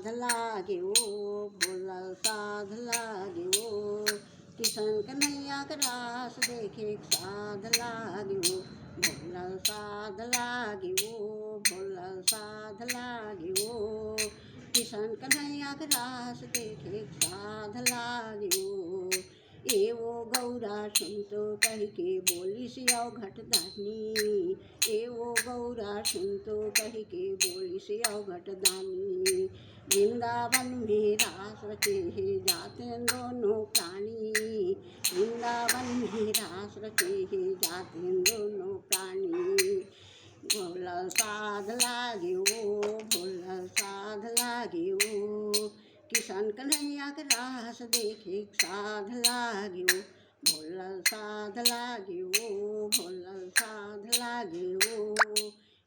साध लागे ओ, भोलल साध लागे ओ। किशन कन्हैया का रास देखे साध लागे ओ, भोलल साध लागे ओ, भोलल साध लागे ओ। किशन कन्हैया का रास देखे साध लागे ओ। एवो गौरा सुन तो कह के बोली सियाओ घटदानी, एवो गौरा सुन तो कह के बोली सियाओ घटदानी। वृंदावन में रास रचे है जाते दोनों प्राणी, वृंदावन में रास रचे है जाते दोनों प्राणी। भोलल साध लागे ओ, भोलल साध लागे ओ। किशन कन्हैया का रास देखे साध लागे ओ, भोलल साध लागे ओ, भोलल साध लागे ओ।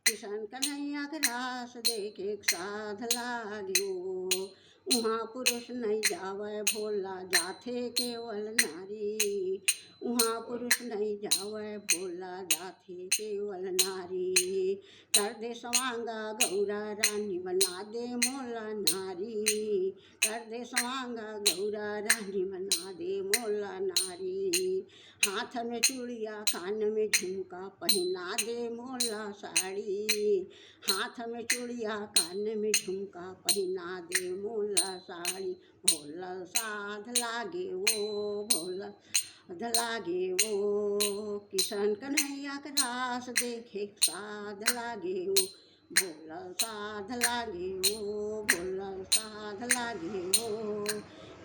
किशन कन्हैया का रास देखे साध लागे ओ। उहाँ पुरुष नहीं जावे भोला जाथे केवल नारी, उहाँ पुरुष नहीं जावे भोला जाथे केवल नारी। कर दे सवांगा गौरा रानी बना दे मोला नारी, कर दे सवांगा गौरा रानी बना दे मोला नारी। हाथ में चूड़िया कान में झुमका पहना दे मोला साड़ी, हाथ में चूड़िया कान में झुमका पहना दे मोला साड़ी। भोलल साध लागे ओ, भोलल साध लागे ओ। किशन कन्हैया का रास देखे साध लागे ओ, भोलल साध लागे ओ, भोलल साध लागे ओ।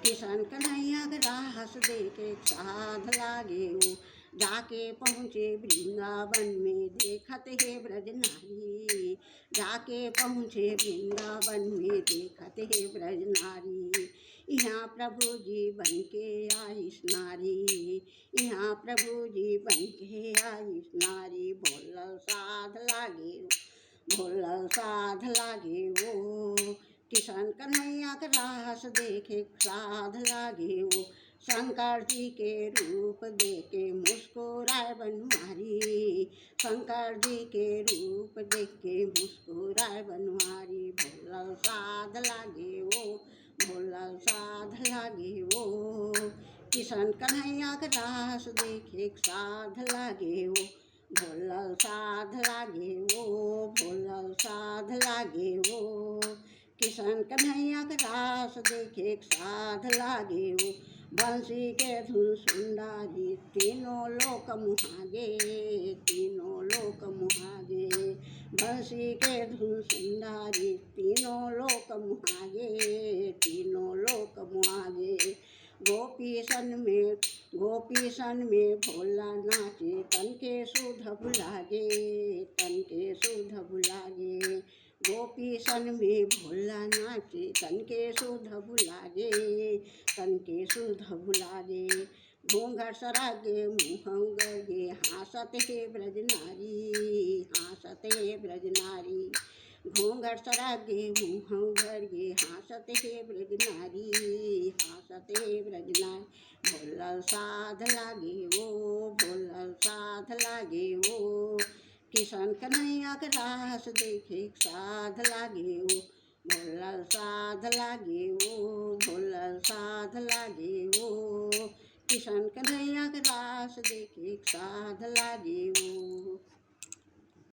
किशन कन्हैया का रास देखे साध लागे ओ। जाके पहुँचे वृंदावन में देखत है ब्रज नारी, जाके पहुँचे वृंदावन में देखत है ब्रज नारी। यहाँ प्रभु जी बन के आइस नारी, यहाँ प्रभु जी बन के आइस नारी। भोलल साध लागे ओ, भोलल साध लागे ओ। किशन कन्हैया का रास देखे साध लागे ओ। शंकर जी के रूप देखे मुस्कुराए बनवारी, शंकर जी के रूप देखे मुस्कुराए बनवारी। भोलल साध लागे ओ, भोलल साध लागे ओ। किशन कन्हैया का रास देखे साध लागे ओ, भोलल साध लागे ओ, भोलल साध लागे ओ। किशन कन्हैया का रास देखे साध लागे ओ। बंसी के धुन सुंदारी तीनों लोक मुहागे, तीनों लोक मुहागे। बंसी के धुन सुंदारी तीनों लोक मुहागे, तीनों लोक मुहागे। गोपीसन में भोला नाचे तन के सुध भुलागे, तन के सुध भुलागे। गोपीसन में भोला नाचे तन के सुध भुलागे, तन के सुध भुलागे। घूंघट सरागे मुँह गए हासत है ब्रज नारी, हासत है ब्रज नारी। घूंघट सरागे मुँह गए हासत है ब्रज नारी, हासत है ब्रज नारी। भोलल साध लागे ओ, भोलल साध लागे ओ। किशन कन्हैया का रास देखे साध लागे ओ, भोलल साध लागे ओ, भोलल साध लागे ओ। किशन कन्हैया का रास देखे साध लागे ओ।